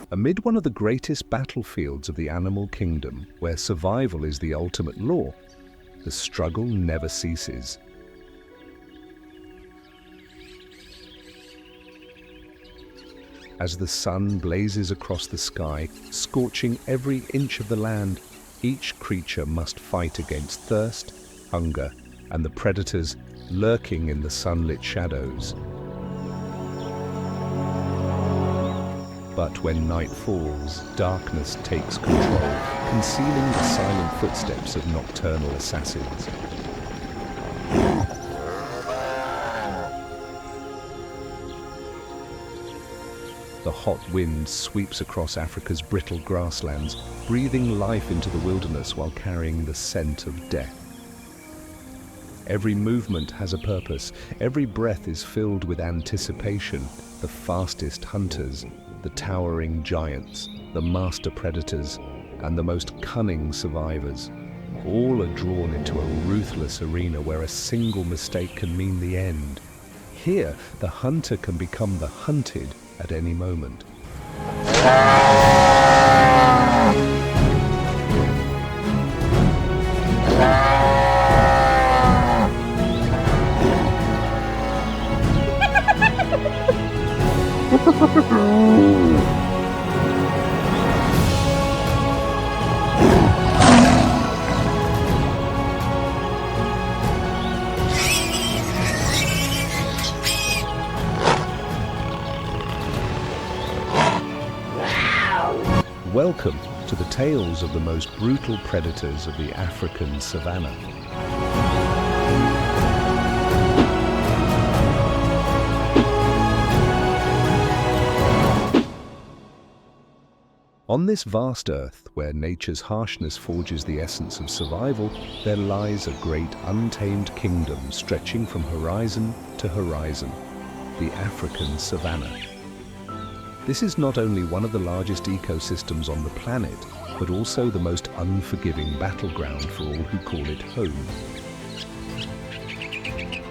Amid one of the greatest battlefields of the animal kingdom, where survival is the ultimate law, the struggle never ceases. As the sun blazes across the sky, scorching every inch of the land, each creature must fight against thirst, hunger, and the predators lurking in the sunlit shadows. But when night falls, darkness takes control, concealing the silent footsteps of nocturnal assassins. The hot wind sweeps across Africa's brittle grasslands, breathing life into the wilderness while carrying the scent of death. Every movement has a purpose. Every breath is filled with anticipation. The fastest hunters, the towering giants, the master predators, and the most cunning survivors. All are drawn into a ruthless arena where a single mistake can mean the end. Here, the hunter can become the hunted at any moment. Welcome to the tales of the most brutal predators of the African Savannah. On this vast earth, where nature's harshness forges the essence of survival, there lies a great untamed kingdom stretching from horizon to horizon, the African Savannah. This is not only one of the largest ecosystems on the planet, but also the most unforgiving battleground for all who call it home.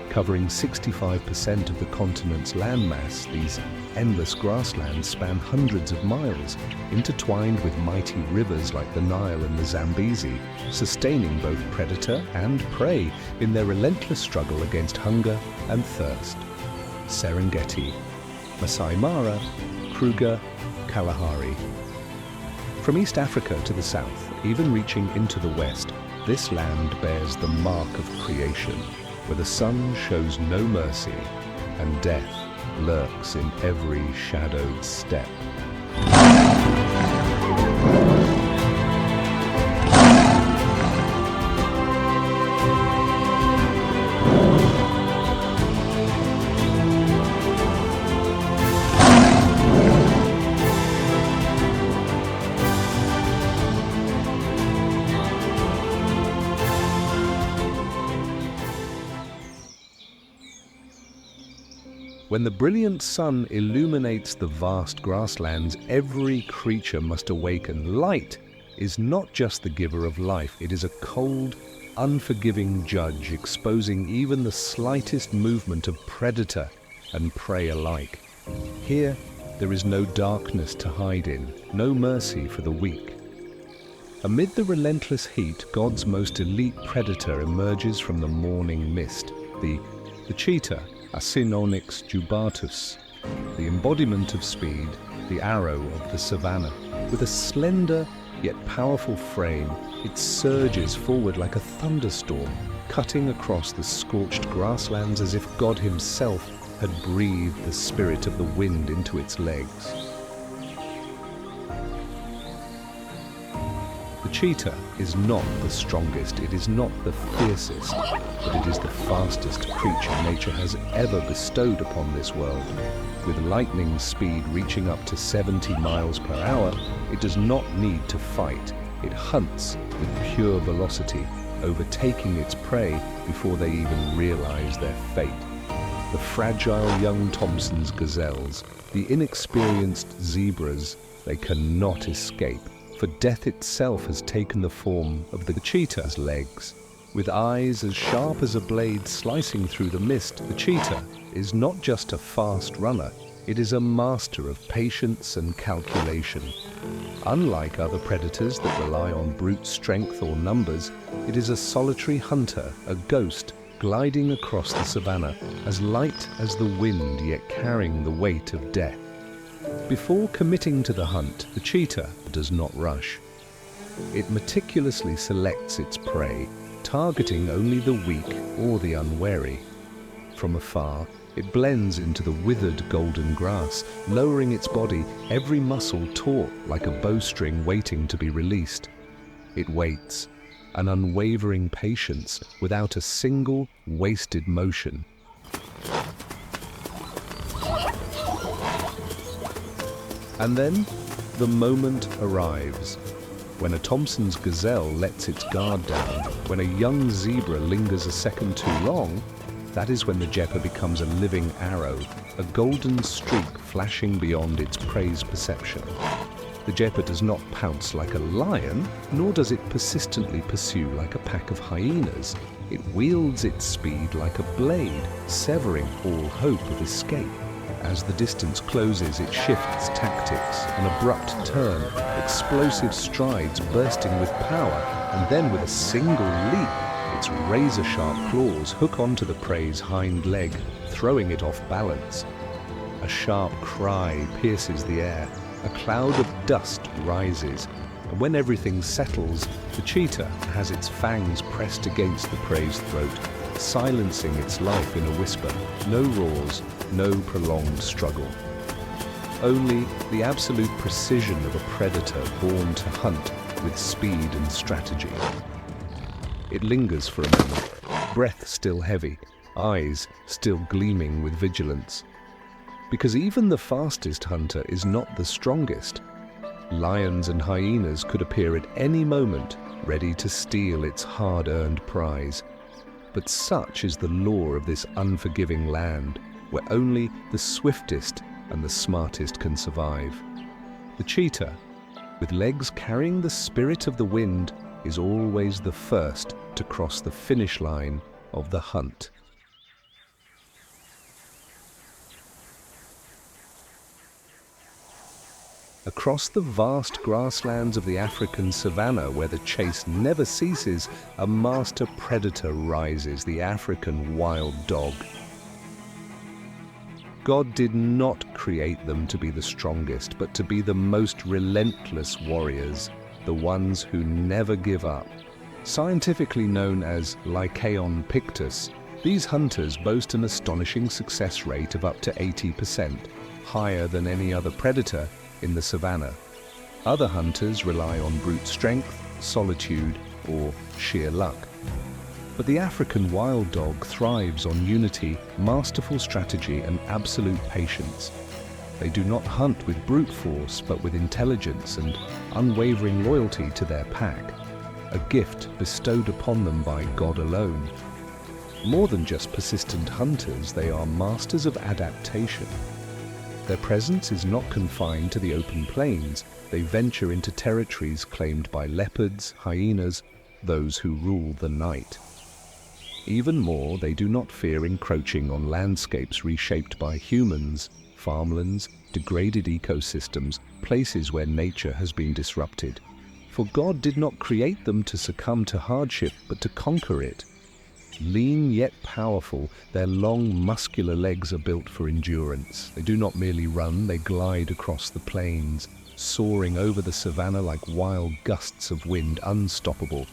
Covering 65% of the continent's landmass, these endless grasslands span hundreds of miles, intertwined with mighty rivers like the Nile and the Zambezi, sustaining both predator and prey in their relentless struggle against hunger and thirst. Serengeti, Masai Mara, Kruger, Kalahari. From East Africa to the south, even reaching into the west, this land bears the mark of creation, where the sun shows no mercy and death lurks in every shadowed step. When the brilliant sun illuminates the vast grasslands, every creature must awaken. Light is not just the giver of life, it is a cold, unforgiving judge, exposing even the slightest movement of predator and prey alike. Here, there is no darkness to hide in, no mercy for the weak. Amid the relentless heat, God's most elite predator emerges from the morning mist, the cheetah, Acinonyx jubatus, the embodiment of speed, the arrow of the savannah. With a slender yet powerful frame, it surges forward like a thunderstorm, cutting across the scorched grasslands as if God himself had breathed the spirit of the wind into its legs. The cheetah is not the strongest, it is not the fiercest, but it is the fastest creature nature has ever bestowed upon this world. With lightning speed reaching up to 70 miles per hour, it does not need to fight. It hunts with pure velocity, overtaking its prey before they even realize their fate. The fragile young Thompson's gazelles, the inexperienced zebras, they cannot escape. For death itself has taken the form of the cheetah's legs. With eyes as sharp as a blade slicing through the mist, the cheetah is not just a fast runner, It is a master of patience and calculation. Unlike other predators that rely on brute strength or numbers, it is a solitary hunter, a ghost, gliding across the savannah, as light as the wind yet carrying the weight of death. Before committing to the hunt, the cheetah does not rush. It meticulously selects its prey, targeting only the weak or the unwary. From afar, it blends into the withered golden grass, lowering its body, every muscle taut like a bowstring waiting to be released. It waits, an unwavering patience without a single wasted motion. And then, the moment arrives. When a Thompson's gazelle lets its guard down, when a young zebra lingers a second too long, that is when the jepper becomes a living arrow, a golden streak flashing beyond its prey's perception. The jepper does not pounce like a lion, nor does it persistently pursue like a pack of hyenas. It wields its speed like a blade, severing all hope of escape. As the distance closes, it shifts tactics, an abrupt turn, explosive strides bursting with power, and then with a single leap, its razor-sharp claws hook onto the prey's hind leg, throwing it off balance. A sharp cry pierces the air, a cloud of dust rises, and when everything settles, the cheetah has its fangs pressed against the prey's throat, silencing its life in a whisper. No roars, no prolonged struggle. Only the absolute precision of a predator born to hunt with speed and strategy. It lingers for a moment, breath still heavy, eyes still gleaming with vigilance. Because even the fastest hunter is not the strongest. Lions and hyenas could appear at any moment, ready to steal its hard-earned prize. But such is the law of this unforgiving land, where only the swiftest and the smartest can survive. The cheetah, with legs carrying the spirit of the wind, is always the first to cross the finish line of the hunt. Across the vast grasslands of the African Savannah, where the chase never ceases, a master predator rises, the African wild dog. God did not create them to be the strongest, but to be the most relentless warriors, the ones who never give up. Scientifically known as Lycaon pictus, these hunters boast an astonishing success rate of up to 80%, higher than any other predator in the savannah. Other hunters rely on brute strength, solitude, or sheer luck. But the African wild dog thrives on unity, masterful strategy, and absolute patience. They do not hunt with brute force, but with intelligence and unwavering loyalty to their pack, a gift bestowed upon them by God alone. More than just persistent hunters, they are masters of adaptation. Their presence is not confined to the open plains. They venture into territories claimed by leopards, hyenas, those who rule the night. Even more, they do not fear encroaching on landscapes reshaped by humans, farmlands, degraded ecosystems, places where nature has been disrupted. For God did not create them to succumb to hardship, but to conquer it. Lean yet powerful, their long, muscular legs are built for endurance. They do not merely run, they glide across the plains, soaring over the savannah like wild gusts of wind, unstoppable.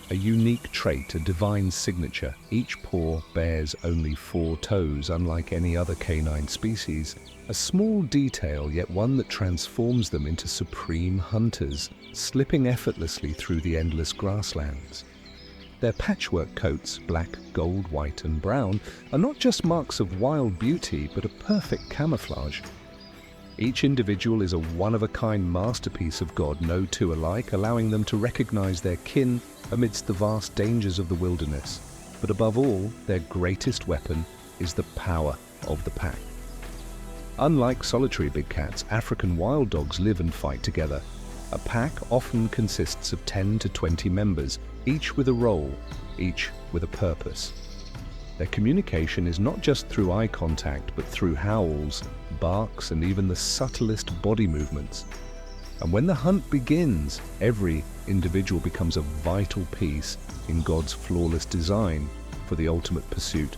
A unique trait, a divine signature. Each paw bears only 4 toes, unlike any other canine species. A small detail, yet one that transforms them into supreme hunters, slipping effortlessly through the endless grasslands. Their patchwork coats, black, gold, white, and brown, are not just marks of wild beauty, but a perfect camouflage. Each individual is a one-of-a-kind masterpiece of God, no two alike, allowing them to recognize their kin amidst the vast dangers of the wilderness. But above all, their greatest weapon is the power of the pack. Unlike solitary big cats, African wild dogs live and fight together. A pack often consists of 10 to 20 members, each with a role, each with a purpose. Their communication is not just through eye contact, but through howls, barks, and even the subtlest body movements. And when the hunt begins, every individual becomes a vital piece in God's flawless design for the ultimate pursuit.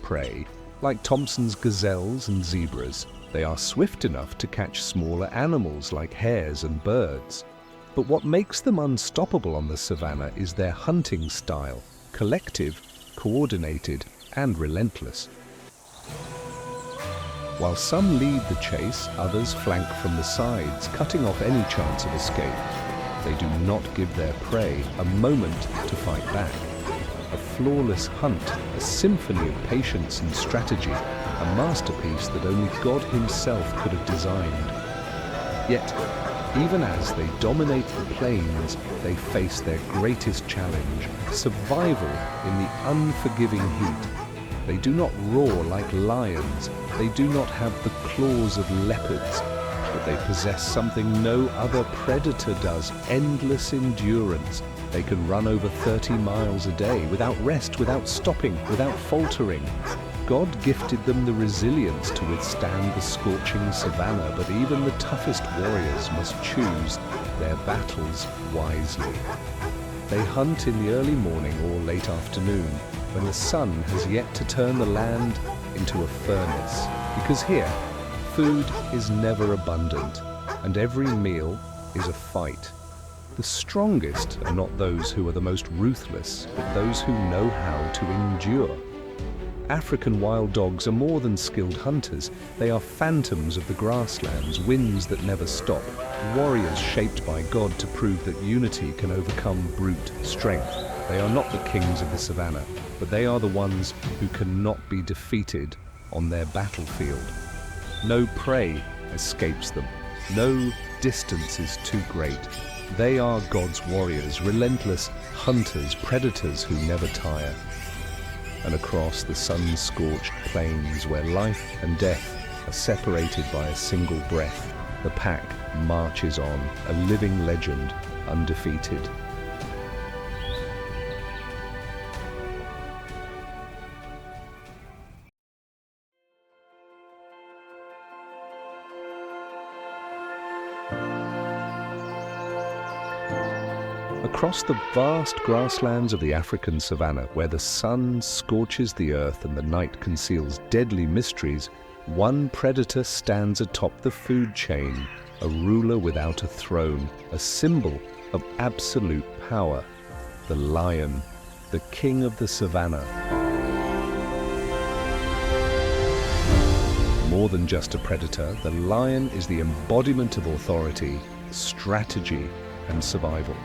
Prey. Like Thompson's gazelles and zebras, they are swift enough to catch smaller animals like hares and birds. But what makes them unstoppable on the savannah is their hunting style, collective, coordinated, and relentless. While some lead the chase, others flank from the sides, cutting off any chance of escape. They do not give their prey a moment to fight back. A flawless hunt, a symphony of patience and strategy, a masterpiece that only God himself could have designed. Yet, even as they dominate the plains, they face their greatest challenge, survival in the unforgiving heat. They do not roar like lions, they do not have the claws of leopards, but they possess something no other predator does: endless endurance. They can run over 30 miles a day without rest, without stopping, without faltering. God gifted them the resilience to withstand the scorching savannah, but even the toughest warriors must choose their battles wisely. They hunt in the early morning or late afternoon, when the sun has yet to turn the land into a furnace. Because here, food is never abundant, and every meal is a fight. The strongest are not those who are the most ruthless, but those who know how to endure. African wild dogs are more than skilled hunters. They are phantoms of the grasslands, winds that never stop, warriors shaped by God to prove that unity can overcome brute strength. They are not the kings of the savannah, but they are the ones who cannot be defeated on their battlefield. No prey escapes them. No distance is too great. They are God's warriors, relentless hunters, predators who never tire. And across the sun-scorched plains where life and death are separated by a single breath, the pack marches on, a living legend, undefeated. Across the vast grasslands of the African savannah, where the sun scorches the earth and the night conceals deadly mysteries, one predator stands atop the food chain, a ruler without a throne, a symbol of absolute power. The lion, the king of the savannah. More than just a predator, the lion is the embodiment of authority, strategy, and survival.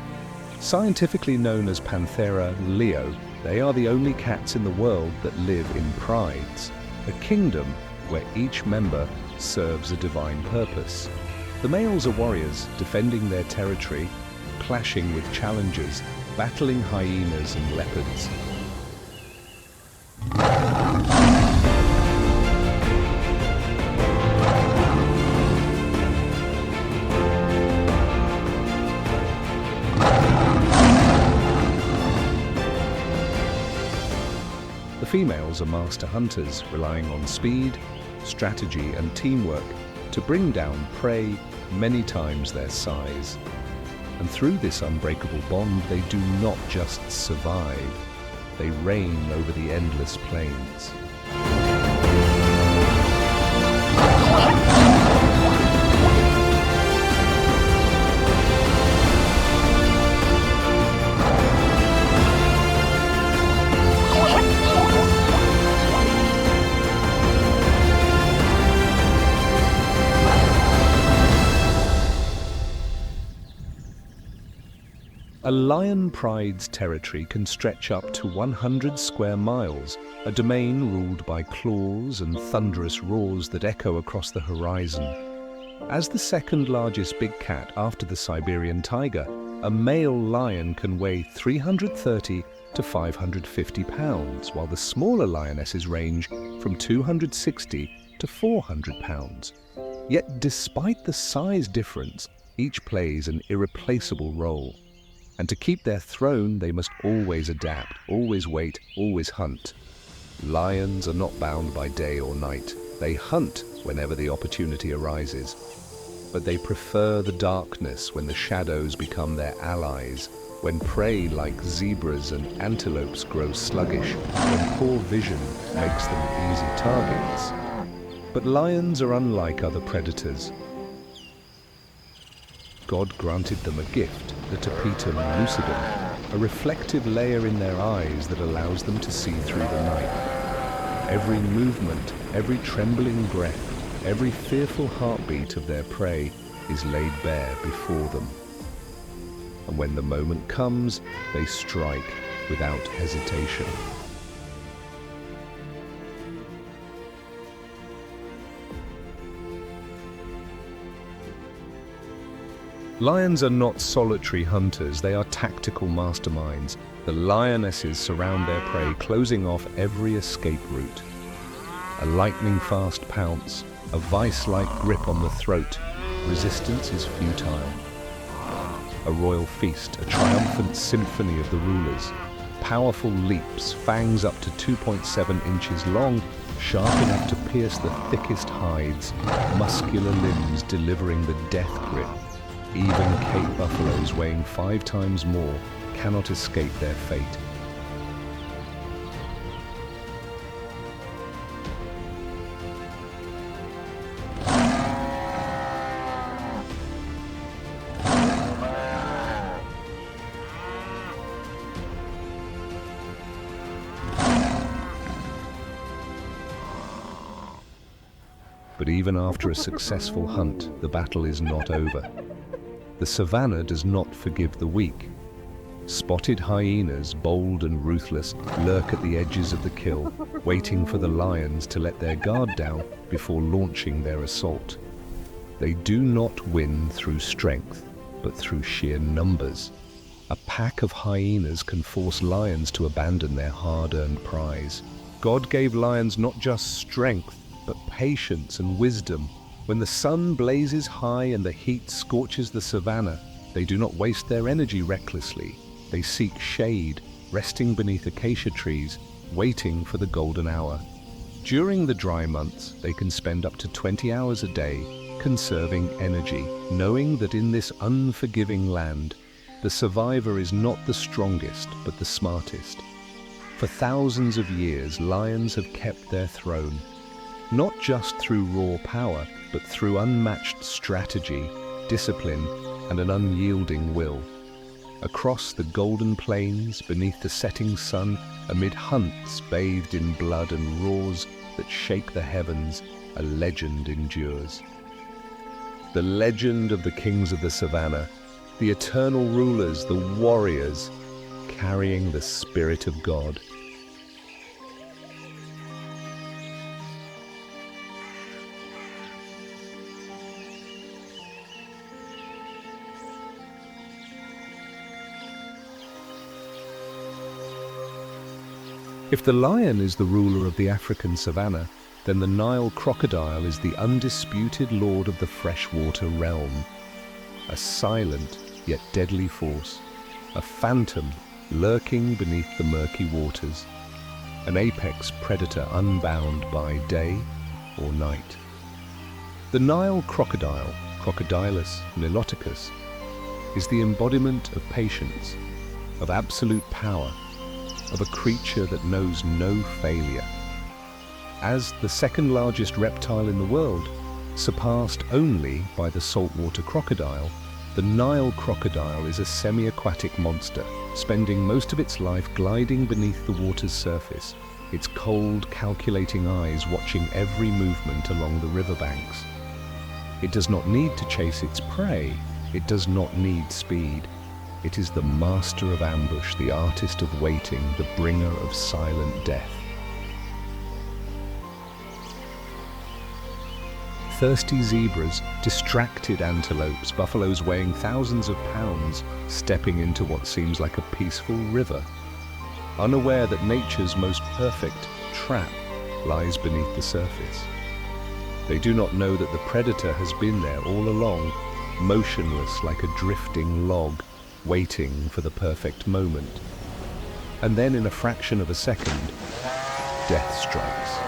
Scientifically known as Panthera leo, they are the only cats in the world that live in prides, a kingdom where each member serves a divine purpose. The males are warriors, defending their territory, clashing with challengers, battling hyenas and leopards. The females are master hunters, relying on speed, strategy, and teamwork to bring down prey many times their size. And through this unbreakable bond, they do not just survive, they reign over the endless plains. A lion pride's territory can stretch up to 100 square miles, a domain ruled by claws and thunderous roars that echo across the horizon. As the second largest big cat after the Siberian tiger, a male lion can weigh 330 to 550 pounds, while the smaller lionesses range from 260 to 400 pounds. Yet despite the size difference, each plays an irreplaceable role. And to keep their throne, they must always adapt, always wait, always hunt. Lions are not bound by day or night. They hunt whenever the opportunity arises. But they prefer the darkness when the shadows become their allies, when prey like zebras and antelopes grow sluggish, when poor vision makes them easy targets. But lions are unlike other predators. God granted them a gift, the tapetum lucidum, a reflective layer in their eyes that allows them to see through the night. Every movement, every trembling breath, every fearful heartbeat of their prey is laid bare before them. And when the moment comes, they strike without hesitation. Lions are not solitary hunters, they are tactical masterminds. The lionesses surround their prey, closing off every escape route. A lightning-fast pounce, a vice-like grip on the throat. Resistance is futile. A royal feast, a triumphant symphony of the rulers. Powerful leaps, fangs up to 2.7 inches long, sharp enough to pierce the thickest hides, muscular limbs delivering the death grip. Even Cape buffaloes weighing 5 times more cannot escape their fate. But even after a successful hunt, the battle is not over. The savannah does not forgive the weak. Spotted hyenas, bold and ruthless, lurk at the edges of the kill, waiting for the lions to let their guard down before launching their assault. They do not win through strength, but through sheer numbers. A pack of hyenas can force lions to abandon their hard-earned prize. God gave lions not just strength, but patience and wisdom. When the sun blazes high and the heat scorches the savannah, they do not waste their energy recklessly. They seek shade, resting beneath acacia trees, waiting for the golden hour. During the dry months, they can spend up to 20 hours a day conserving energy, knowing that in this unforgiving land, the survivor is not the strongest, but the smartest. For thousands of years, lions have kept their throne, not just through raw power, but through unmatched strategy, discipline, and an unyielding will. Across the golden plains, beneath the setting sun, amid hunts bathed in blood and roars that shake the heavens, a legend endures. The legend of the kings of the savannah, the eternal rulers, the warriors, carrying the spirit of God. If the lion is the ruler of the African savannah, then the Nile crocodile is the undisputed lord of the freshwater realm. A silent yet deadly force, a phantom lurking beneath the murky waters, an apex predator unbound by day or night. The Nile crocodile, Crocodilus niloticus, is the embodiment of patience, of absolute power, of a creature that knows no failure. As the second largest reptile in the world, surpassed only by the saltwater crocodile, the Nile crocodile is a semi-aquatic monster, spending most of its life gliding beneath the water's surface, its cold, calculating eyes watching every movement along the riverbanks. It does not need to chase its prey, it does not need speed. It is the master of ambush, the artist of waiting, the bringer of silent death. Thirsty zebras, distracted antelopes, buffaloes weighing thousands of pounds, stepping into what seems like a peaceful river, unaware that nature's most perfect trap lies beneath the surface. They do not know that the predator has been there all along, motionless like a drifting log, waiting for the perfect moment. And then in a fraction of a second, death strikes.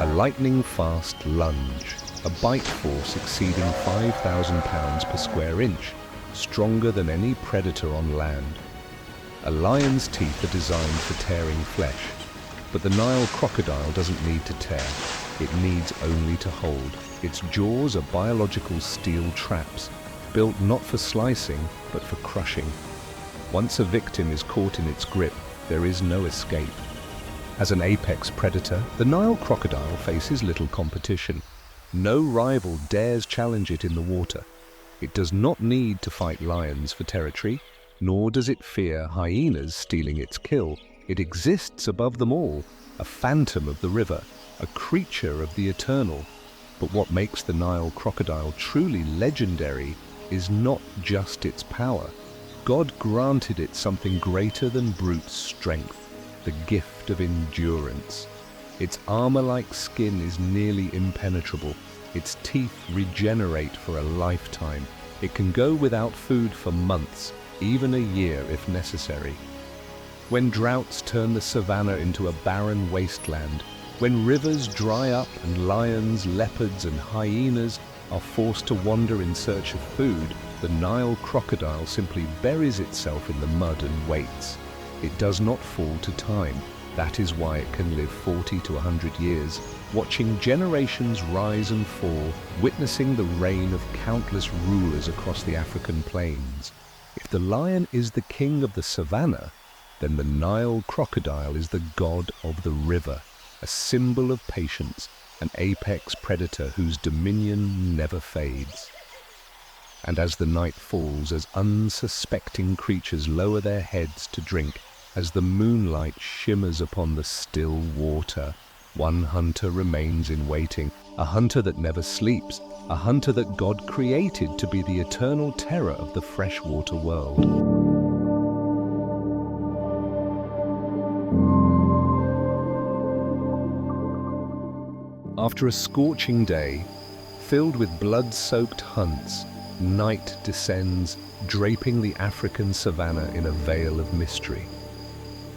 A lightning-fast lunge, a bite force exceeding 5,000 pounds per square inch, stronger than any predator on land. A lion's teeth are designed for tearing flesh, but the Nile crocodile doesn't need to tear. It needs only to hold. Its jaws are biological steel traps, built not for slicing, but for crushing. Once a victim is caught in its grip, there is no escape. As an apex predator, the Nile crocodile faces little competition. No rival dares challenge it in the water. It does not need to fight lions for territory, nor does it fear hyenas stealing its kill. It exists above them all, a phantom of the river, a creature of the eternal. But what makes the Nile crocodile truly legendary is not just its power. God granted it something greater than brute strength, the gift of endurance. Its armor-like skin is nearly impenetrable. Its teeth regenerate for a lifetime. It can go without food for months, even a year if necessary. When droughts turn the savannah into a barren wasteland, when rivers dry up and lions, leopards and hyenas are forced to wander in search of food, the Nile crocodile simply buries itself in the mud and waits. It does not fall to time. That is why it can live 40 to 100 years, watching generations rise and fall, witnessing the reign of countless rulers across the African plains. If the lion is the king of the savannah, then the Nile crocodile is the god of the river, a symbol of patience, an apex predator whose dominion never fades. And as the night falls, as unsuspecting creatures lower their heads to drink, as the moonlight shimmers upon the still water, one hunter remains in waiting, a hunter that never sleeps, a hunter that God created to be the eternal terror of the freshwater world. After a scorching day, filled with blood-soaked hunts, night descends, draping the African savannah in a veil of mystery.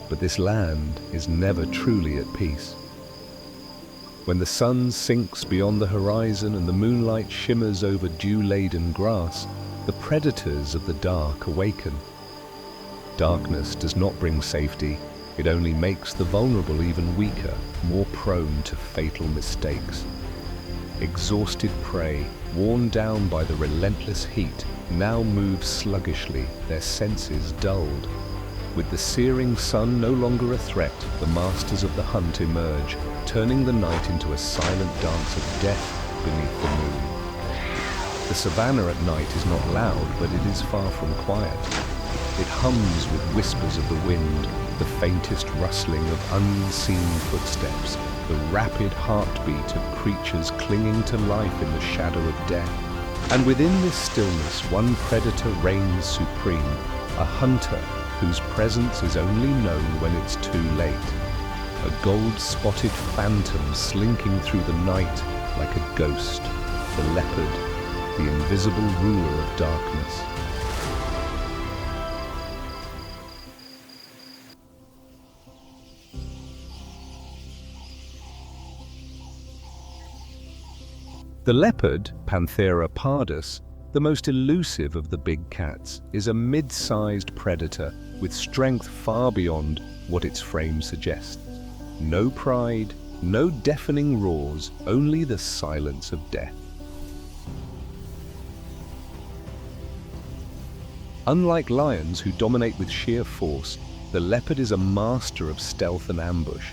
But this land is never truly at peace. When the sun sinks beyond the horizon and the moonlight shimmers over dew-laden grass, the predators of the dark awaken. Darkness does not bring safety. It only makes the vulnerable even weaker, more prone to fatal mistakes. Exhausted prey, worn down by the relentless heat, now move sluggishly, their senses dulled. With the searing sun no longer a threat, the masters of the hunt emerge, turning the night into a silent dance of death beneath the moon. The savannah at night is not loud, but it is far from quiet. It hums with whispers of the wind, the faintest rustling of unseen footsteps, the rapid heartbeat of creatures clinging to life in the shadow of death. And within this stillness, one predator reigns supreme, a hunter whose presence is only known when it's too late. A gold-spotted phantom slinking through the night like a ghost, the leopard, the invisible ruler of darkness. The leopard, Panthera pardus, the most elusive of the big cats, is a mid-sized predator with strength far beyond what its frame suggests. No pride, no deafening roars, only the silence of death. Unlike lions who dominate with sheer force, the leopard is a master of stealth and ambush.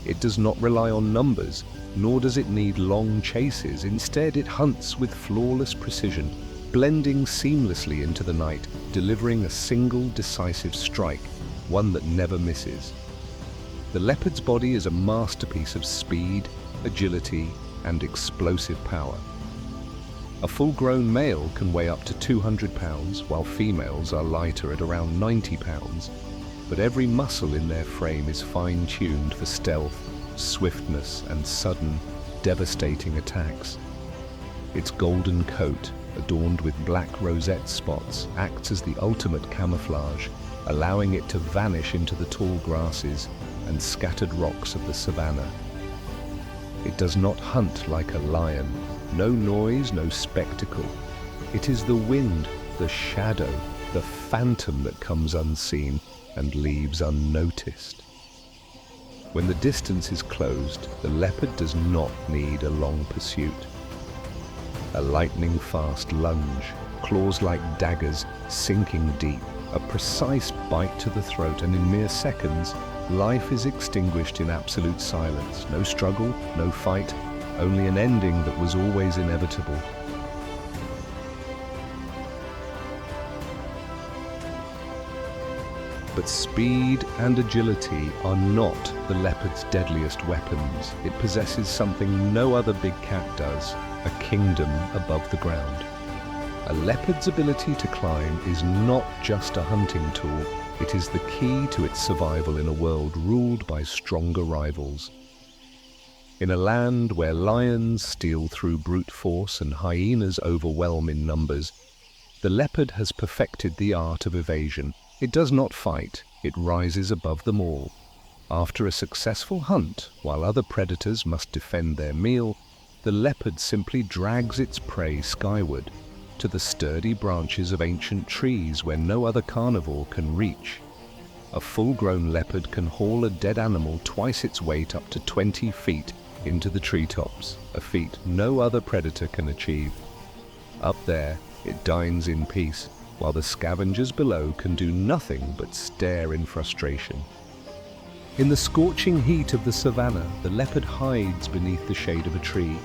It does not rely on numbers, nor does it need long chases. Instead, it hunts with flawless precision, blending seamlessly into the night, delivering a single decisive strike, one that never misses. The leopard's body is a masterpiece of speed, agility, and explosive power. A full-grown male can weigh up to 200 pounds, while females are lighter at around 90 pounds. But every muscle in their frame is fine-tuned for stealth, swiftness, and sudden, devastating attacks. Its golden coat, adorned with black rosette spots, acts as the ultimate camouflage, allowing it to vanish into the tall grasses and scattered rocks of the savannah. It does not hunt like a lion. No noise, no spectacle. It is the wind, the shadow, the phantom that comes unseen and leaves unnoticed. When the distance is closed, the leopard does not need a long pursuit. A lightning-fast lunge, claws like daggers sinking deep, a precise bite to the throat, and in mere seconds, life is extinguished in absolute silence. No struggle, no fight, only an ending that was always inevitable. But speed and agility are not the leopard's deadliest weapons. It possesses something no other big cat does, a kingdom above the ground. A leopard's ability to climb is not just a hunting tool, it is the key to its survival in a world ruled by stronger rivals. In a land where lions steal through brute force and hyenas overwhelm in numbers, the leopard has perfected the art of evasion. It does not fight, it rises above them all. After a successful hunt, while other predators must defend their meal, the leopard simply drags its prey skyward, to the sturdy branches of ancient trees where no other carnivore can reach. A full-grown leopard can haul a dead animal twice its weight up to 20 feet into the treetops, a feat no other predator can achieve. Up there, it dines in peace, while the scavengers below can do nothing but stare in frustration. In the scorching heat of the savannah, the leopard hides beneath the shade of a tree,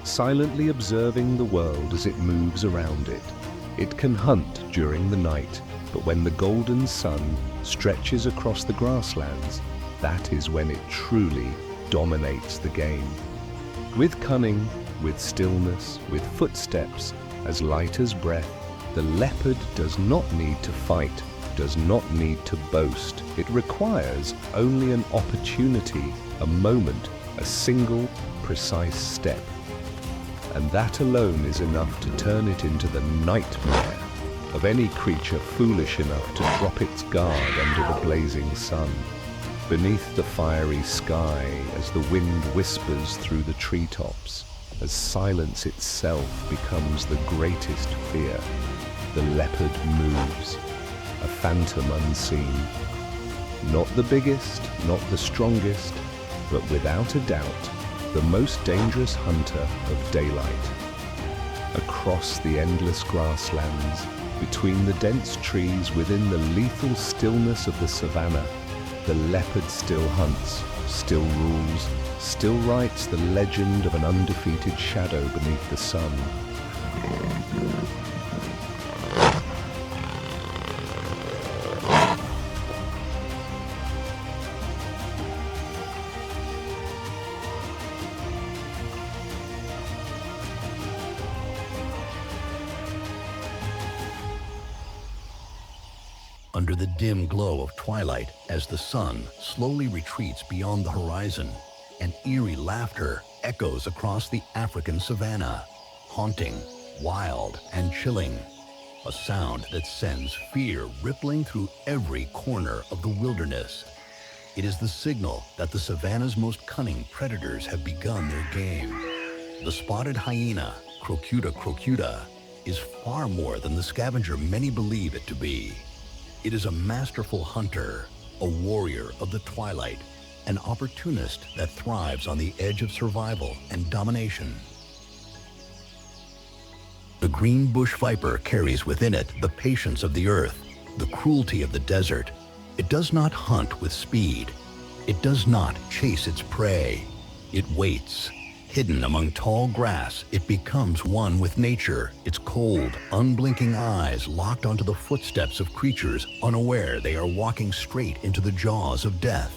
silently observing the world as it moves around it. It can hunt during the night, but when the golden sun stretches across the grasslands, that is when it truly dominates the game. With cunning, with stillness, with footsteps as light as breath, the leopard does not need to fight, does not need to boast. It requires only an opportunity, a moment, a single, precise step. And that alone is enough to turn it into the nightmare of any creature foolish enough to drop its guard under the blazing sun. Beneath the fiery sky, as the wind whispers through the treetops, as silence itself becomes the greatest fear, the leopard moves, a phantom unseen. Not the biggest, not the strongest, but without a doubt, the most dangerous hunter of daylight. Across the endless grasslands, between the dense trees, within the lethal stillness of the savannah, the leopard still hunts, still rules, still writes the legend of an undefeated shadow beneath the sun. Under the dim glow of twilight, as the sun slowly retreats beyond the horizon, an eerie laughter echoes across the African savannah, haunting, wild, and chilling. A sound that sends fear rippling through every corner of the wilderness. It is the signal that the savannah's most cunning predators have begun their game. The spotted hyena, Crocuta crocuta, is far more than the scavenger many believe it to be. It is a masterful hunter, a warrior of the twilight, an opportunist that thrives on the edge of survival and domination. The green bush viper carries within it the patience of the earth, the cruelty of the desert. It does not hunt with speed. It does not chase its prey. It waits. Hidden among tall grass, it becomes one with nature, its cold, unblinking eyes locked onto the footsteps of creatures unaware they are walking straight into the jaws of death.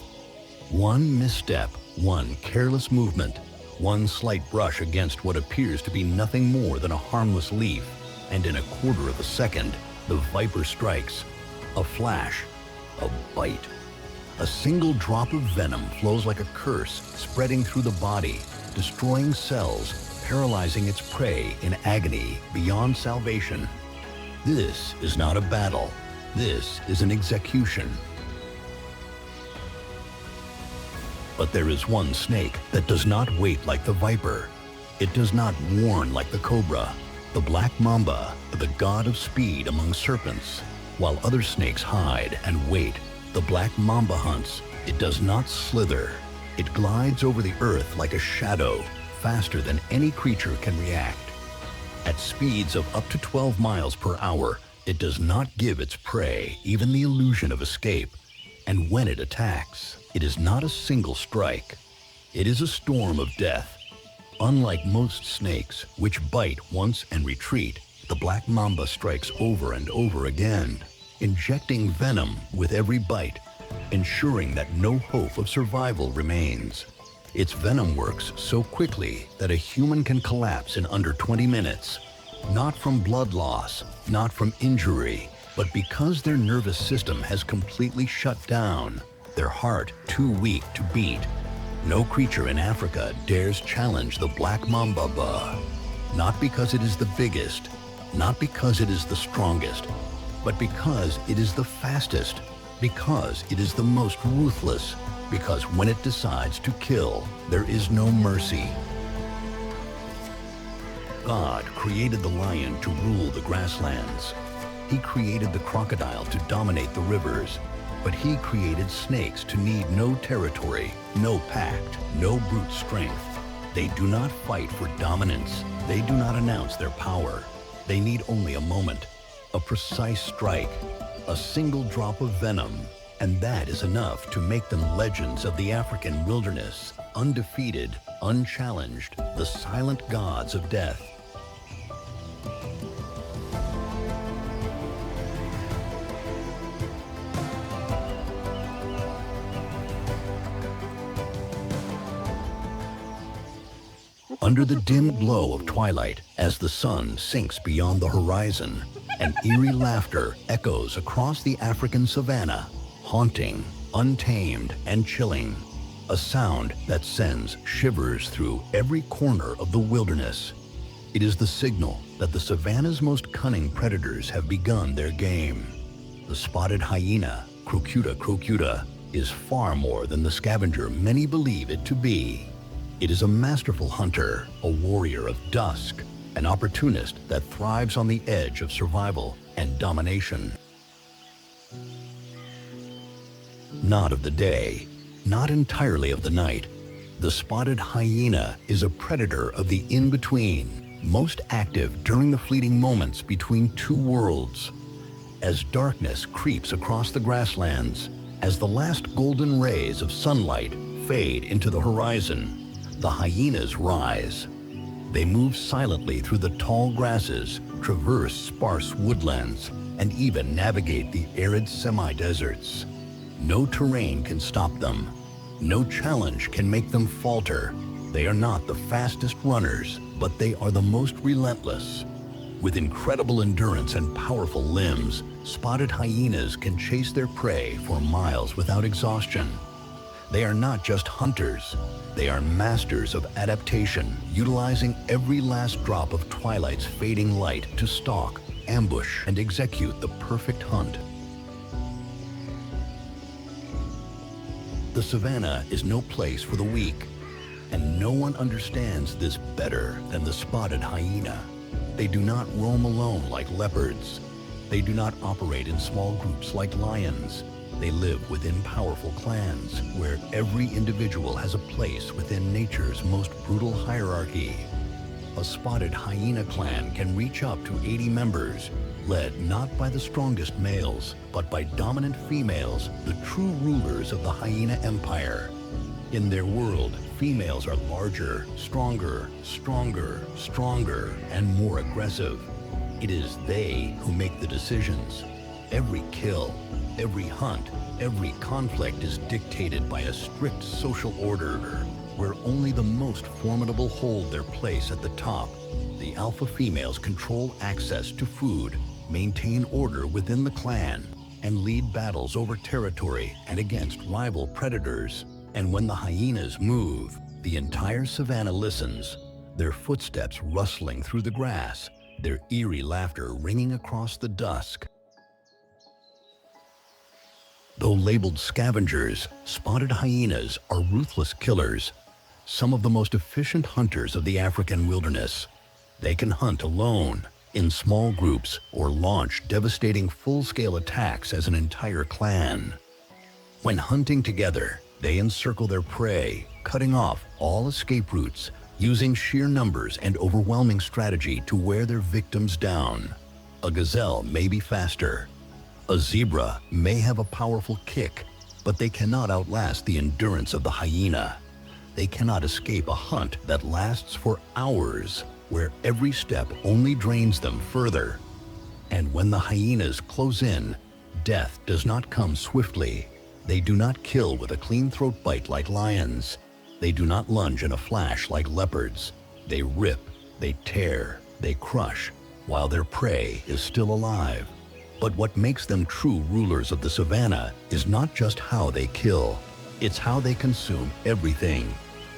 One misstep, one careless movement, one slight brush against what appears to be nothing more than a harmless leaf, and in a quarter of a second, the viper strikes. A flash, a bite. A single drop of venom flows like a curse, spreading through the body, destroying cells, paralyzing its prey in agony beyond salvation. This is not a battle. This is an execution. But there is one snake that does not wait like the viper. It does not warn like the cobra. The black mamba, the god of speed among serpents. While other snakes hide and wait, the black mamba hunts. It does not slither. It glides over the earth like a shadow, faster than any creature can react. At speeds of up to 12 miles per hour, it does not give its prey even the illusion of escape. And when it attacks, it is not a single strike. It is a storm of death. Unlike most snakes, which bite once and retreat, the black mamba strikes over and over again, injecting venom with every bite, ensuring that no hope of survival remains. Its venom works so quickly that a human can collapse in under 20 minutes. Not from blood loss, not from injury, but because their nervous system has completely shut down, their heart too weak to beat. No creature in Africa dares challenge the black mamba. Not because it is the biggest, not because it is the strongest, but because it is the fastest, because it is the most ruthless, because when it decides to kill, there is no mercy. God created the lion to rule the grasslands. He created the crocodile to dominate the rivers, but he created snakes to need no territory, no pact, no brute strength. They do not fight for dominance. They do not announce their power. They need only a moment, a precise strike, a single drop of venom, and that is enough to make them legends of the African wilderness, undefeated, unchallenged, the silent gods of death. Under the dim glow of twilight, as the sun sinks beyond the horizon, an eerie laughter echoes across the African savannah, haunting, untamed, and chilling. A sound that sends shivers through every corner of the wilderness. It is the signal that the savannah's most cunning predators have begun their game. The spotted hyena, Crocuta crocuta, is far more than the scavenger many believe it to be. It is a masterful hunter, a warrior of dusk, an opportunist that thrives on the edge of survival and domination. Not of the day, not entirely of the night. The spotted hyena is a predator of the in-between, most active during the fleeting moments between two worlds. As darkness creeps across the grasslands, as the last golden rays of sunlight fade into the horizon, the hyenas rise. They move silently through the tall grasses, traverse sparse woodlands, and even navigate the arid semi-deserts. No terrain can stop them. No challenge can make them falter. They are not the fastest runners, but they are the most relentless. With incredible endurance and powerful limbs, spotted hyenas can chase their prey for miles without exhaustion. They are not just hunters. They are masters of adaptation, utilizing every last drop of twilight's fading light to stalk, ambush, and execute the perfect hunt. The savannah is no place for the weak, and no one understands this better than the spotted hyena. They do not roam alone like leopards. They do not operate in small groups like lions. They live within powerful clans, where every individual has a place within nature's most brutal hierarchy. A spotted hyena clan can reach up to 80 members, led not by the strongest males, but by dominant females, the true rulers of the hyena empire. In their world, females are larger, stronger, and more aggressive. It is they who make the decisions. Every kill, every hunt, every conflict is dictated by a strict social order, where only the most formidable hold their place at the top. The alpha females control access to food, maintain order within the clan, and lead battles over territory and against rival predators. And when the hyenas move, the entire savannah listens. their footsteps rustling through the grass, their eerie laughter ringing across the dusk. Though labeled scavengers, spotted hyenas are ruthless killers, some of the most efficient hunters of the African wilderness. They can hunt alone, in small groups, or launch devastating full-scale attacks as an entire clan. When hunting together, they encircle their prey, cutting off all escape routes, using sheer numbers and overwhelming strategy to wear their victims down. A gazelle may be faster. A zebra may have a powerful kick, but they cannot outlast the endurance of the hyena. They cannot escape a hunt that lasts for hours, where every step only drains them further. And when the hyenas close in, death does not come swiftly. They do not kill with a clean throat bite like lions. They do not lunge in a flash like leopards. They rip, they tear, they crush, while their prey is still alive. But what makes them true rulers of the savannah is not just how they kill, it's how they consume everything.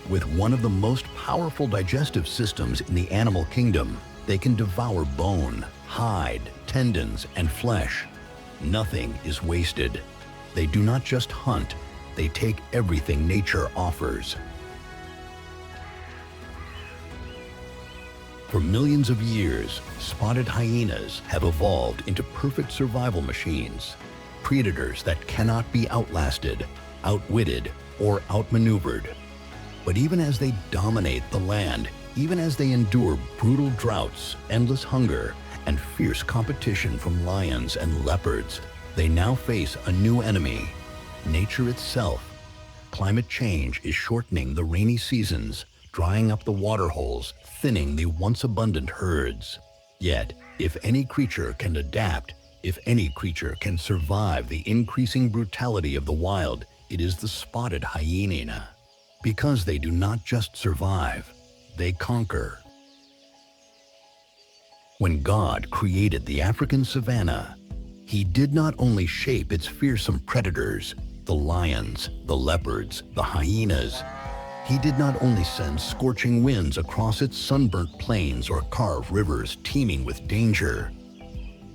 With one of the most powerful digestive systems in the animal kingdom, they can devour bone, hide, tendons, and flesh. Nothing is wasted. They do not just hunt, they take everything nature offers. For millions of years, spotted hyenas have evolved into perfect survival machines, predators that cannot be outlasted, outwitted, or outmaneuvered. But even as they dominate the land, even as they endure brutal droughts, endless hunger, and fierce competition from lions and leopards, they now face a new enemy, nature itself. Climate change is shortening the rainy seasons, drying up the water holes, thinning the once abundant herds. Yet, if any creature can adapt, if any creature can survive the increasing brutality of the wild, it is the spotted hyena. Because they do not just survive, they conquer. When God created the African savannah, He did not only shape its fearsome predators, the lions, the leopards, the hyenas. He did not only send scorching winds across its sunburnt plains or carve rivers teeming with danger.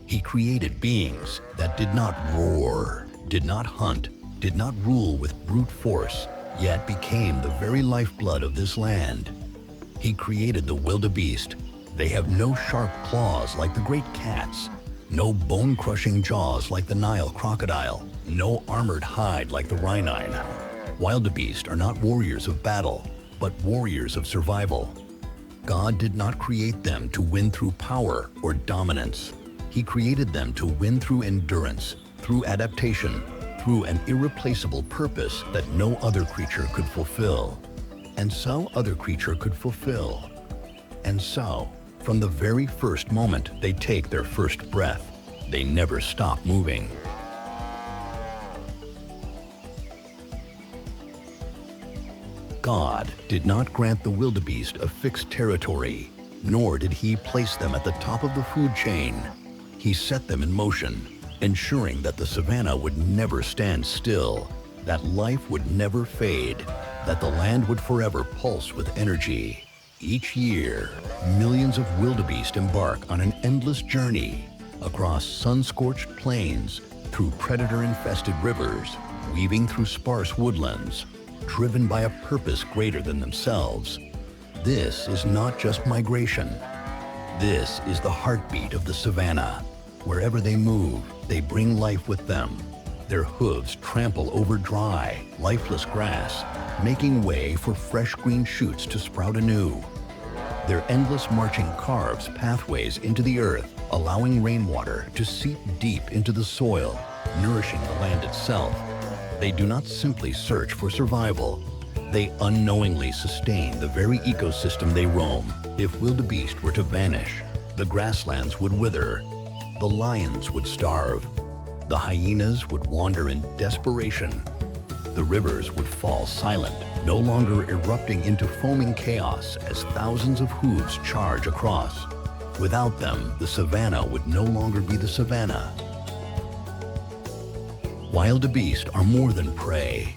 He created beings that did not roar, did not hunt, did not rule with brute force, yet became the very lifeblood of this land. He created the wildebeest. They have no sharp claws like the great cats, no bone-crushing jaws like the Nile crocodile, no armored hide like the rhinine. Wildebeest are not warriors of battle, but warriors of survival. God did not create them to win through power or dominance. He created them to win through endurance, through adaptation, through an irreplaceable purpose that no other creature could fulfill. And so other creature could fulfill. And so, from the very first moment they take their first breath, they never stop moving. God did not grant the wildebeest a fixed territory, nor did He place them at the top of the food chain. He set them in motion, ensuring that the savannah would never stand still, that life would never fade, that the land would forever pulse with energy. Each year, millions of wildebeest embark on an endless journey across sun-scorched plains, through predator-infested rivers, weaving through sparse woodlands, driven by a purpose greater than themselves. This is not just migration. This is the heartbeat of the savannah. Wherever they move, they bring life with them. Their hooves trample over dry, lifeless grass, making way for fresh green shoots to sprout anew. Their endless marching carves pathways into the earth, allowing rainwater to seep deep into the soil, nourishing the land itself. They do not simply search for survival. They unknowingly sustain the very ecosystem they roam. If wildebeest were to vanish, the grasslands would wither, the lions would starve, the hyenas would wander in desperation, the rivers would fall silent, no longer erupting into foaming chaos as thousands of hooves charge across. Without them, the savannah would no longer be the savannah. Wildebeest are more than prey.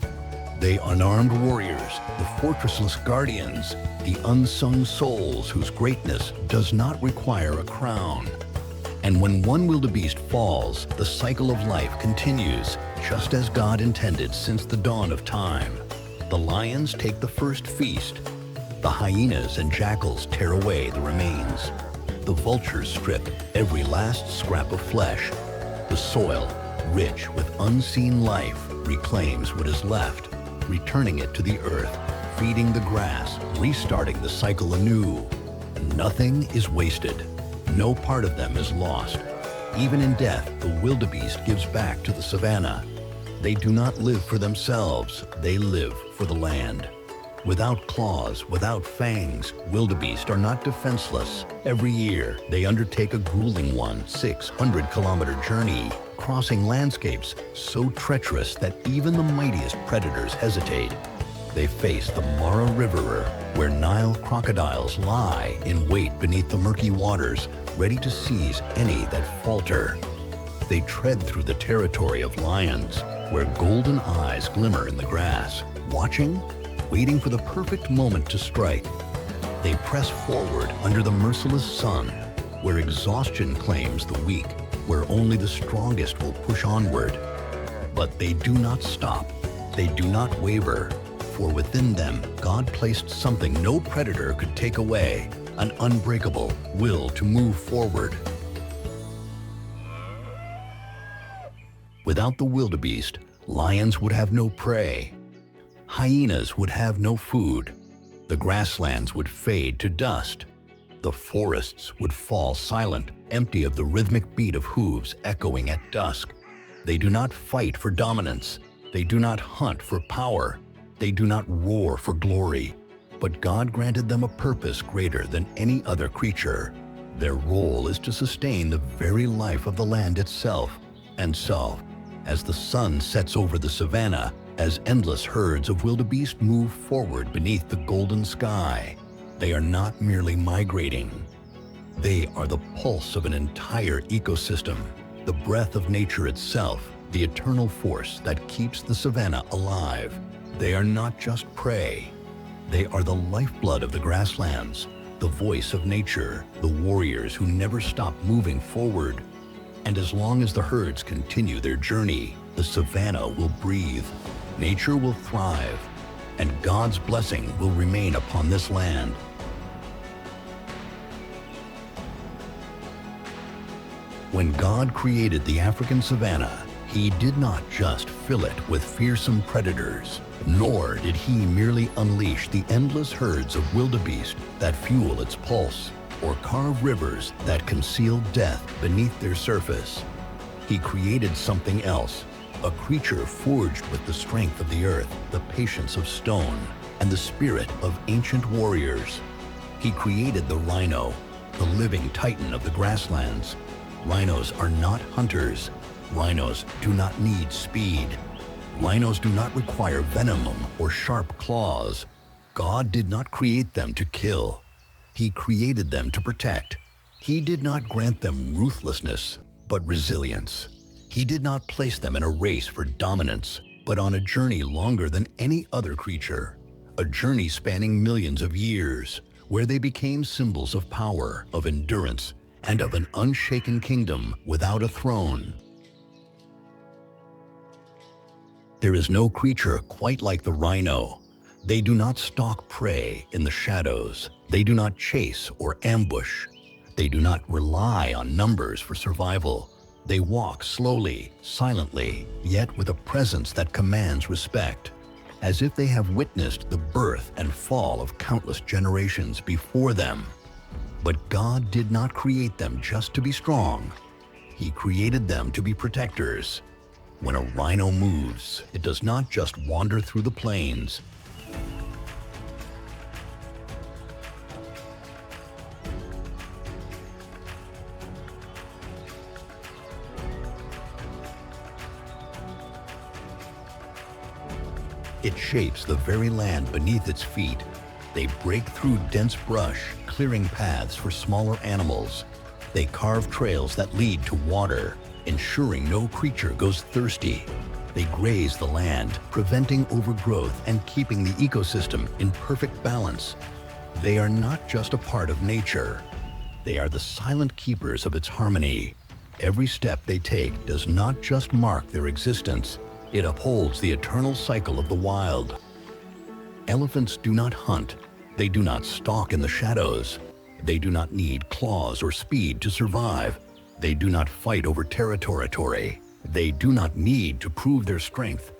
They unarmed warriors, the fortressless guardians, the unsung souls whose greatness does not require a crown. And when one wildebeest falls, the cycle of life continues, just as God intended since the dawn of time. The lions take the first feast. The hyenas and jackals tear away the remains. The vultures strip every last scrap of flesh. The soil, rich with unseen life, reclaims what is left, returning it to the earth, feeding the grass, restarting the cycle anew. Nothing is wasted. No part of them is lost. Even in death, the wildebeest gives back to the savanna. They do not live for themselves, they live for the land. Without claws, without fangs, wildebeest are not defenseless. Every year, they undertake a grueling 600-kilometer journey, crossing landscapes so treacherous that even the mightiest predators hesitate. They face the Mara River, where Nile crocodiles lie in wait beneath the murky waters, ready to seize any that falter. They tread through the territory of lions, where golden eyes glimmer in the grass, watching, waiting for the perfect moment to strike. They press forward under the merciless sun, where exhaustion claims the weak, where only the strongest will push onward. But they do not stop. They do not waver. For within them, God placed something no predator could take away, an unbreakable will to move forward. Without the wildebeest, lions would have no prey. Hyenas would have no food. The grasslands would fade to dust. The forests would fall silent, empty of the rhythmic beat of hooves echoing at dusk. They do not fight for dominance. They do not hunt for power. They do not roar for glory. But God granted them a purpose greater than any other creature. Their role is to sustain the very life of the land itself. And so, as the sun sets over the savanna, as endless herds of wildebeest move forward beneath the golden sky, they are not merely migrating. They are the pulse of an entire ecosystem, the breath of nature itself, the eternal force that keeps the savanna alive. They are not just prey. They are the lifeblood of the grasslands, the voice of nature, the warriors who never stop moving forward. And as long as the herds continue their journey, the savanna will breathe, nature will thrive, and God's blessing will remain upon this land. When God created the African savannah, He did not just fill it with fearsome predators, nor did He merely unleash the endless herds of wildebeest that fuel its pulse, or carve rivers that conceal death beneath their surface. He created something else, a creature forged with the strength of the earth, the patience of stone, and the spirit of ancient warriors. He created the rhino, the living titan of the grasslands. Rhinos are not hunters. Rhinos do not need speed. Rhinos do not require venom or sharp claws. God did not create them to kill. He created them to protect. He did not grant them ruthlessness, but resilience. He did not place them in a race for dominance, but on a journey longer than any other creature, a journey spanning millions of years, where they became symbols of power, of endurance, and of an unshaken kingdom without a throne. There is no creature quite like the rhino. They do not stalk prey in the shadows. They do not chase or ambush. They do not rely on numbers for survival. They walk slowly, silently, yet with a presence that commands respect, as if they have witnessed the birth and fall of countless generations before them. But God did not create them just to be strong. He created them to be protectors. When a rhino moves, it does not just wander through the plains. It shapes the very land beneath its feet. They break through dense brush, clearing paths for smaller animals. They carve trails that lead to water, ensuring no creature goes thirsty. They graze the land, preventing overgrowth and keeping the ecosystem in perfect balance. They are not just a part of nature. They are the silent keepers of its harmony. Every step they take does not just mark their existence, it upholds the eternal cycle of the wild. Elephants do not hunt. They do not stalk in the shadows. They do not need claws or speed to survive. They do not fight over territory. They do not need to prove their strength.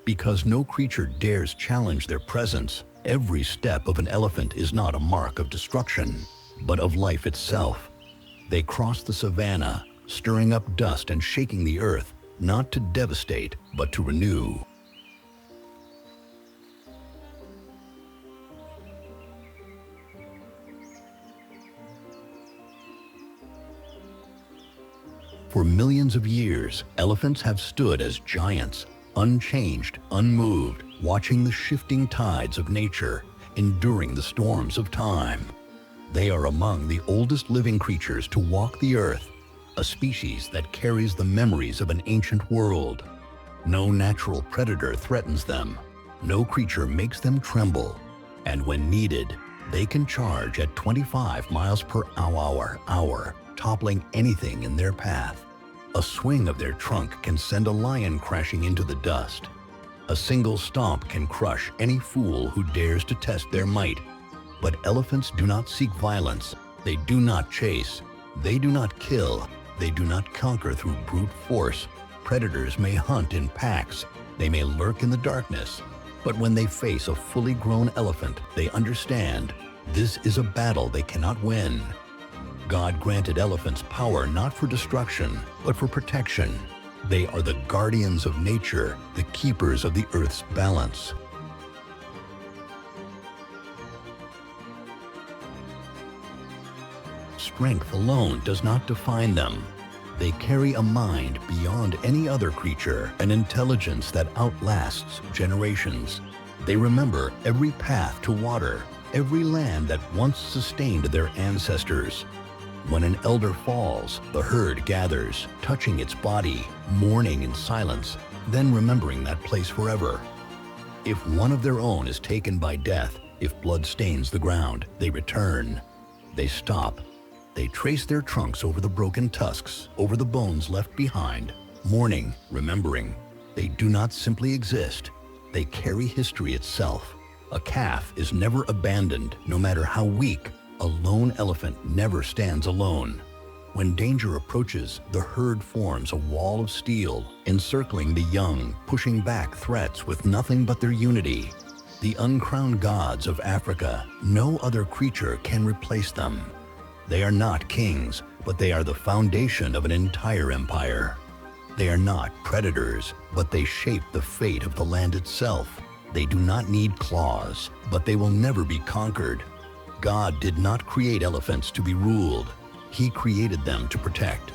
Because no creature dares challenge their presence, every step of an elephant is not a mark of destruction, but of life itself. They cross the savannah, stirring up dust and shaking the earth, not to devastate, but to renew. For millions of years, elephants have stood as giants, unchanged, unmoved, watching the shifting tides of nature, enduring the storms of time. They are among the oldest living creatures to walk the earth, a species that carries the memories of an ancient world. No natural predator threatens them. No creature makes them tremble. And when needed, they can charge at 25 miles per hour, toppling anything in their path. A swing of their trunk can send a lion crashing into the dust. A single stomp can crush any fool who dares to test their might. But elephants do not seek violence. They do not chase. They do not kill. They do not conquer through brute force. Predators may hunt in packs. They may lurk in the darkness. But when they face a fully grown elephant, they understand this is a battle they cannot win. God granted elephants power not for destruction, but for protection. They are the guardians of nature, the keepers of the earth's balance. Strength alone does not define them. They carry a mind beyond any other creature, an intelligence that outlasts generations. They remember every path to water, every land that once sustained their ancestors. When an elder falls, the herd gathers, touching its body, mourning in silence, then remembering that place forever. If one of their own is taken by death, if blood stains the ground, they return. They stop. They trace their trunks over the broken tusks, over the bones left behind, mourning, remembering. They do not simply exist. They carry history itself. A calf is never abandoned, no matter how weak. A lone elephant never stands alone. When danger approaches, the herd forms a wall of steel, encircling the young, pushing back threats with nothing but their unity. The uncrowned gods of Africa, no other creature can replace them. They are not kings, but they are the foundation of an entire empire. They are not predators, but they shape the fate of the land itself. They do not need claws, but they will never be conquered. God did not create elephants to be ruled. He created them to protect.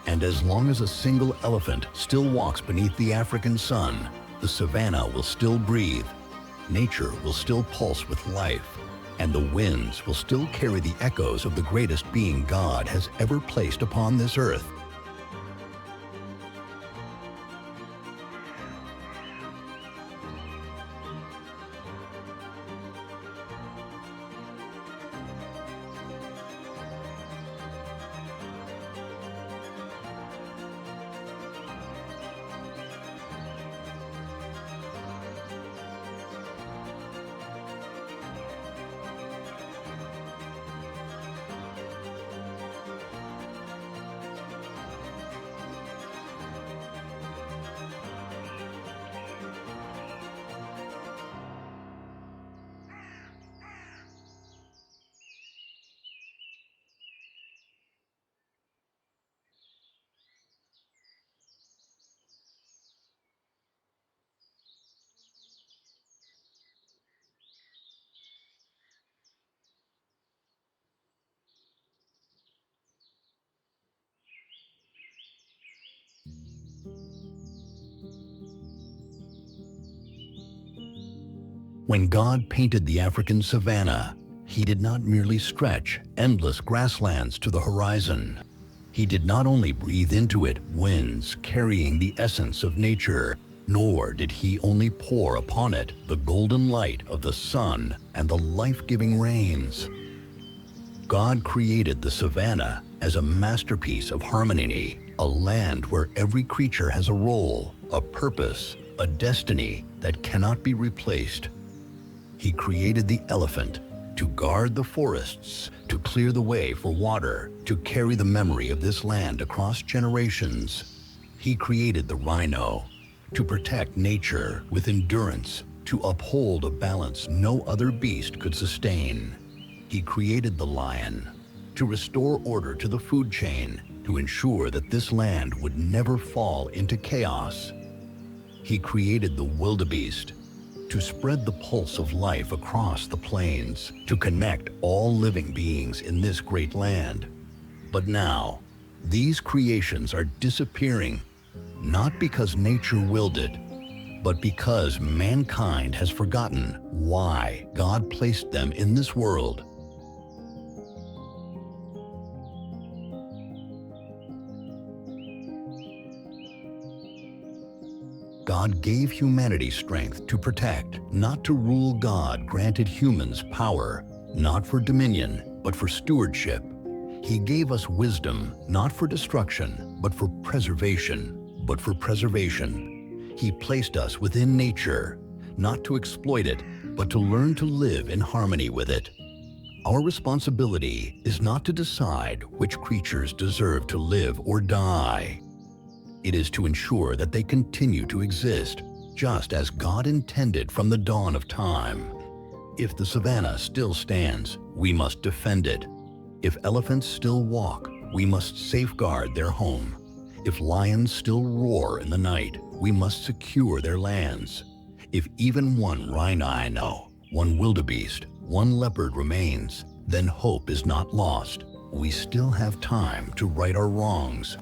And as long as a single elephant still walks beneath the African sun, the savannah will still breathe. Nature will still pulse with life. And the winds will still carry the echoes of the greatest being God has ever placed upon this earth. When God painted the African savannah, He did not merely stretch endless grasslands to the horizon. He did not only breathe into it winds carrying the essence of nature. Nor did he only pour upon it the golden light of the sun and the life-giving rains. God created the savanna as a masterpiece of harmony, a land where every creature has a role, a purpose, a destiny that cannot be replaced. He created the elephant to guard the forests, to clear the way for water, to carry the memory of this land across generations. He created the rhino to protect nature with endurance, to uphold a balance no other beast could sustain. He created the lion to restore order to the food chain, to ensure that this land would never fall into chaos. He created the wildebeest to spread the pulse of life across the plains, to connect all living beings in this great land. But now, these creations are disappearing, not because nature willed it, but because mankind has forgotten why God placed them in this world. God gave humanity strength to protect, not to rule. God granted humans power, not for dominion, but for stewardship. He gave us wisdom, not for destruction, but for preservation. He placed us within nature, not to exploit it, but to learn to live in harmony with it. Our responsibility is not to decide which creatures deserve to live or die. It is to ensure that they continue to exist, just as God intended from the dawn of time. If the savanna still stands, we must defend it. If elephants still walk, we must safeguard their home. If lions still roar in the night, we must secure their lands. If even one rhino, one wildebeest, one leopard remains, then hope is not lost. We still have time to right our wrongs,